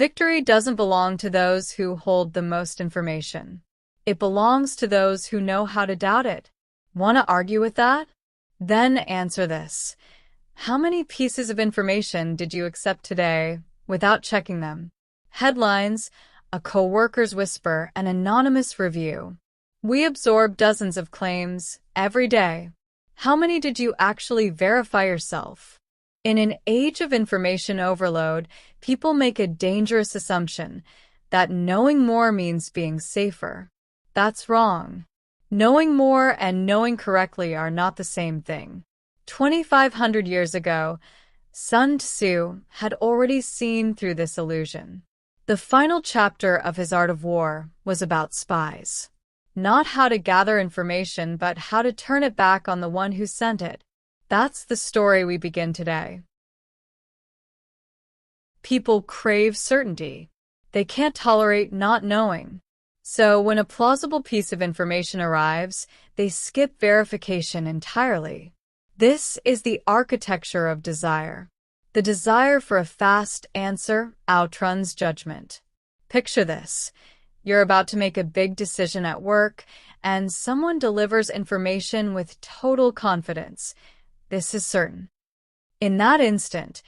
Victory doesn't belong to those who hold the most information. It belongs to those who know how to doubt it. Want to argue with that? Then answer this. How many pieces of information did you accept today without checking them? Headlines, a coworker's whisper, an anonymous review. We absorb dozens of claims every day. How many did you actually verify yourself? In an age of information overload, people make a dangerous assumption that knowing more means being safer. That's wrong. Knowing more and knowing correctly are not the same thing. 2,500 years ago, Sun Tzu had already seen through this illusion. The final chapter of his Art of War was about spies. Not how to gather information, but how to turn it back on the one who sent it. That's the story we begin today. People crave certainty. They can't tolerate not knowing. So when a plausible piece of information arrives, they skip verification entirely. This is the architecture of desire. The desire for a fast answer outruns judgment. Picture this. You're about to make a big decision at work, and someone delivers information with total confidence. This is certain. In that instant,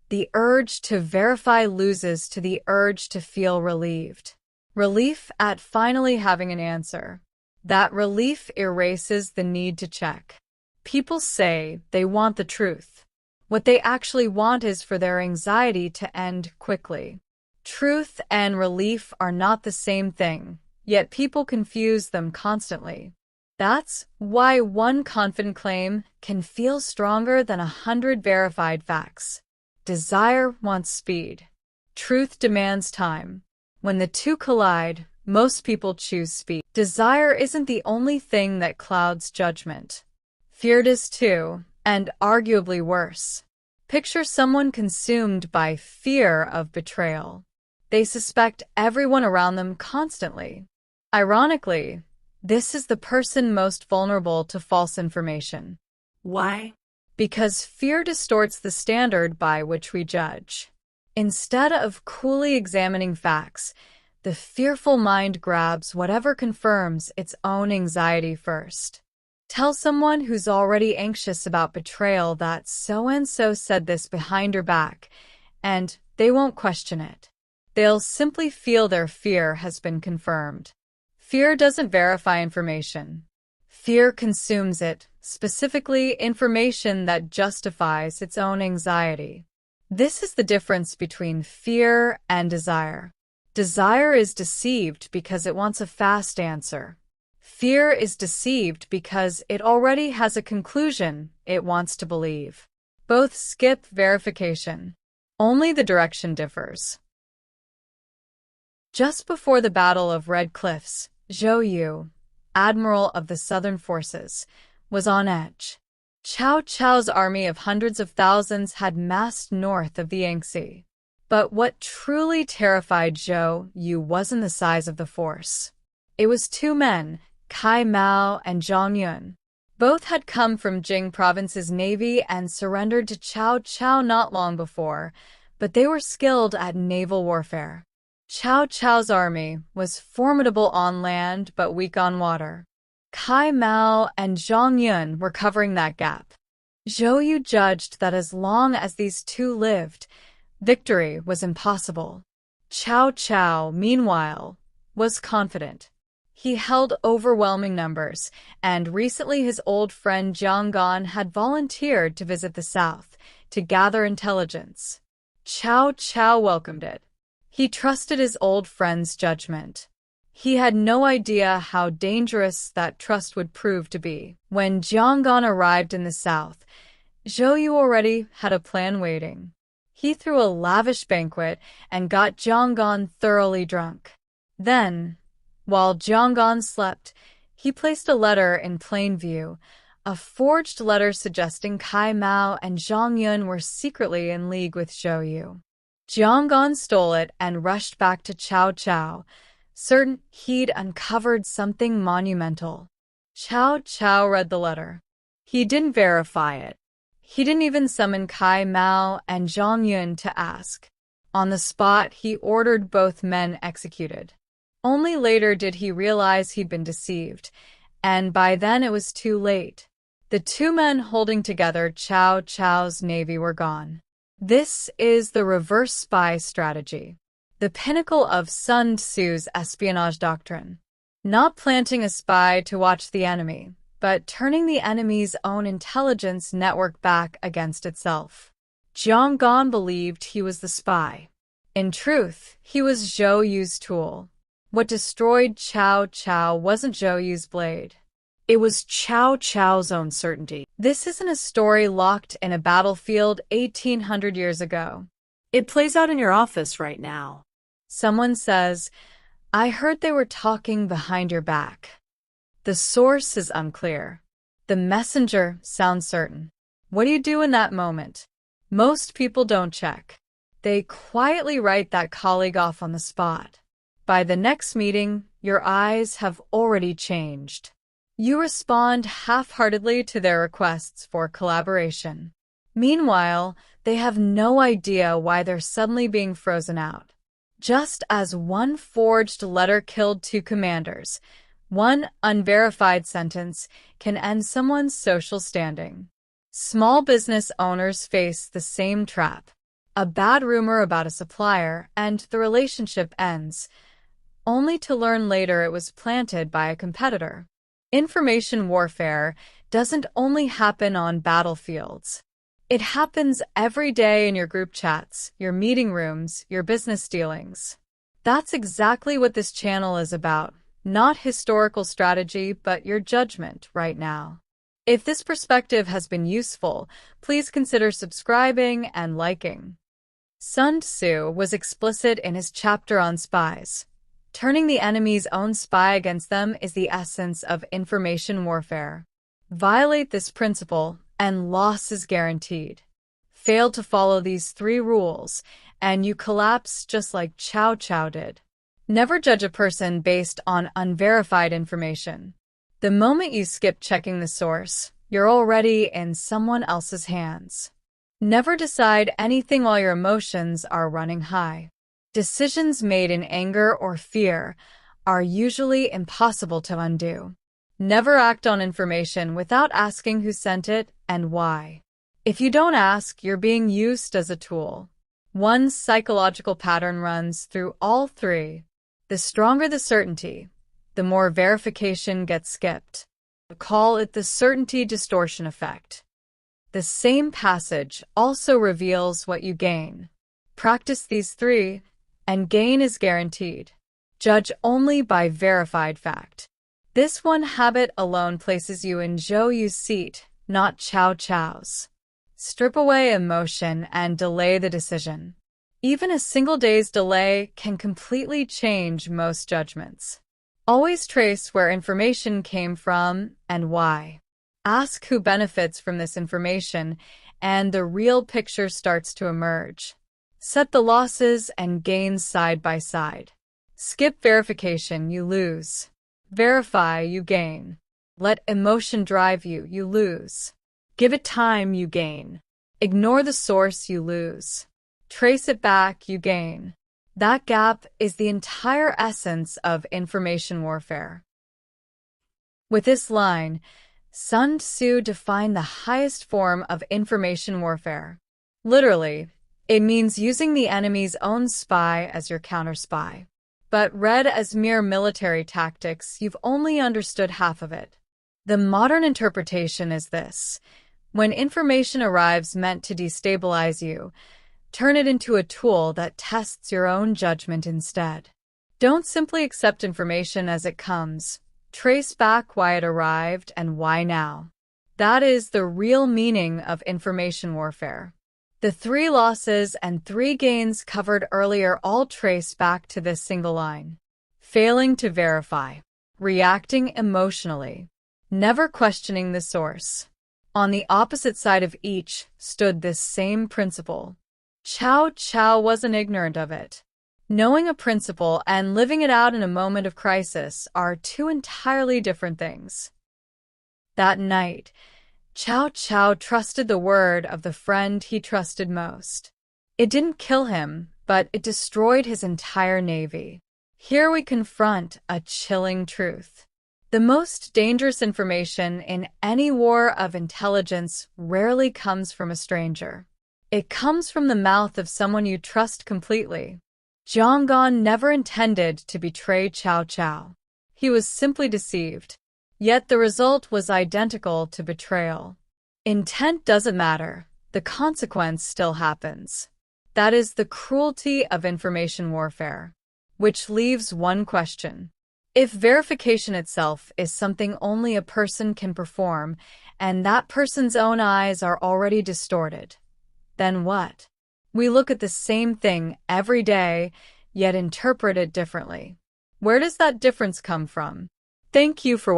the urge to verify loses to the urge to feel relieved. Relief at finally having an answer. That relief erases the need to check. People say they want the truth. What they actually want is for their anxiety to end quickly. Truth and relief are not the same thing, yet people confuse them constantly. That's why one confident claim can feel stronger than 100 verified facts. Desire wants speed. Truth demands time. When the two collide, most people choose speed. Desire isn't the only thing that clouds judgment. Fear does too, and arguably worse. Picture someone consumed by fear of betrayal. They suspect everyone around them constantly. Ironically, this is the person most vulnerable to false information. Why? Because fear distorts the standard by which we judge. Instead of coolly examining facts, the fearful mind grabs whatever confirms its own anxiety first. Tell someone who's already anxious about betrayal that so-and-so said this behind your back, and they won't question it. They'll simply feel their fear has been confirmed. Fear doesn't verify information. Fear consumes it, specifically information that justifies its own anxiety. This is the difference between fear and desire. Desire is deceived because it wants a fast answer. Fear is deceived because it already has a conclusion it wants to believe. Both skip verification. Only the direction differs. Just before the Battle of Red Cliffs, Zhou Yu, admiral of the Southern forces, was on edge. Cao Cao's army of hundreds of thousands had massed north of the Yangtze. But what truly terrified Zhou Yu wasn't the size of the force. It was two men, Cai Mao and Zhang Yun. Both had come from Jing province's navy and surrendered to Cao Cao not long before, but they were skilled at naval warfare. Cao Cao's army was formidable on land but weak on water. Cai Mao and Zhang Yun were covering that gap. Zhou Yu judged that as long as these two lived, victory was impossible. Cao Cao, meanwhile, was confident. He held overwhelming numbers, and recently his old friend Jiang Gan had volunteered to visit the south to gather intelligence. Cao Cao welcomed it. He trusted his old friend's judgment. He had no idea how dangerous that trust would prove to be. When Jiang Gan arrived in the south, Zhou Yu already had a plan waiting. He threw a lavish banquet and got Jiang Gan thoroughly drunk. Then, while Jiang Gan slept, he placed a letter in plain view, a forged letter suggesting Cai Mao and Zhang Yun were secretly in league with Zhou Yu. Jiang Gan stole it and rushed back to Cao Cao, certain he'd uncovered something monumental. Cao Cao read the letter. He didn't verify it. He didn't even summon Cai Mao and Zhang Yun to ask. On the spot, he ordered both men executed. Only later did he realize he'd been deceived, and by then it was too late. The two men holding together Cao Cao's navy were gone. This is the reverse spy strategy, the pinnacle of Sun Tzu's espionage doctrine. Not planting a spy to watch the enemy, but turning the enemy's own intelligence network back against itself. Jiang Gan believed he was the spy. In truth, he was Zhou Yu's tool. What destroyed Cao Cao wasn't Zhou Yu's blade. It was Cao Cao's own certainty. This isn't a story locked in a battlefield 1800 years ago. It plays out in your office right now. Someone says, "I heard they were talking behind your back." The source is unclear. The messenger sounds certain. What do you do in that moment? Most people don't check. They quietly write that colleague off on the spot. By the next meeting, your eyes have already changed. You respond half-heartedly to their requests for collaboration. Meanwhile, they have no idea why they're suddenly being frozen out. Just as one forged letter killed two commanders, one unverified sentence can end someone's social standing. Small business owners face the same trap. A bad rumor about a supplier, and the relationship ends, only to learn later it was planted by a competitor. Information warfare doesn't only happen on battlefields. It happens every day in your group chats, your meeting rooms, your business dealings. That's exactly what this channel is about. Not historical strategy, but your judgment right now. If this perspective has been useful, please consider subscribing and liking. Sun Tzu was explicit in his chapter on spies. Turning the enemy's own spy against them is the essence of information warfare. Violate this principle, and loss is guaranteed. Fail to follow these 3 rules, and you collapse just like Cao Cao did. Never judge a person based on unverified information. The moment you skip checking the source, you're already in someone else's hands. Never decide anything while your emotions are running high. Decisions made in anger or fear are usually impossible to undo. Never act on information without asking who sent it and why. If you don't ask, you're being used as a tool. One psychological pattern runs through all 3. The stronger the certainty, the more verification gets skipped. Call it the Certainty Distortion Effect. The same passage also reveals what you gain. Practice these 3, and gain is guaranteed. Judge only by verified fact. This one habit alone places you in Zhou Yu's seat, not Cao Cao's. Strip away emotion and delay the decision. Even a single day's delay can completely change most judgments. Always trace where information came from and why. Ask who benefits from this information, and the real picture starts to emerge. Set the losses and gains side by side. Skip verification, you lose. Verify, you gain. Let emotion drive you, you lose. Give it time, you gain. Ignore the source, you lose. Trace it back, you gain. That gap is the entire essence of information warfare. With this line, Sun Tzu defined the highest form of information warfare. Literally, it means using the enemy's own spy as your counter-spy. But read as mere military tactics, you've only understood half of it. The modern interpretation is this: when information arrives meant to destabilize you, turn it into a tool that tests your own judgment instead. Don't simply accept information as it comes. Trace back why it arrived and why now. That is the real meaning of information warfare. The 3 losses and 3 gains covered earlier all trace back to this single line. Failing to verify. Reacting emotionally. Never questioning the source. On the opposite side of each stood this same principle. Cao Cao wasn't ignorant of it. Knowing a principle and living it out in a moment of crisis are 2 entirely different things. That night, Cao Cao trusted the word of the friend he trusted most. It didn't kill him, but it destroyed his entire navy. Here we confront a chilling truth. The most dangerous information in any war of intelligence rarely comes from a stranger. It comes from the mouth of someone you trust completely. Zhang Gan never intended to betray Cao Cao. He was simply deceived. Yet the result was identical to betrayal. Intent doesn't matter. The consequence still happens. That is the cruelty of information warfare. Which leaves one question. If verification itself is something only a person can perform, and that person's own eyes are already distorted, then what? We look at the same thing every day, yet interpret it differently. Where does that difference come from? Thank you for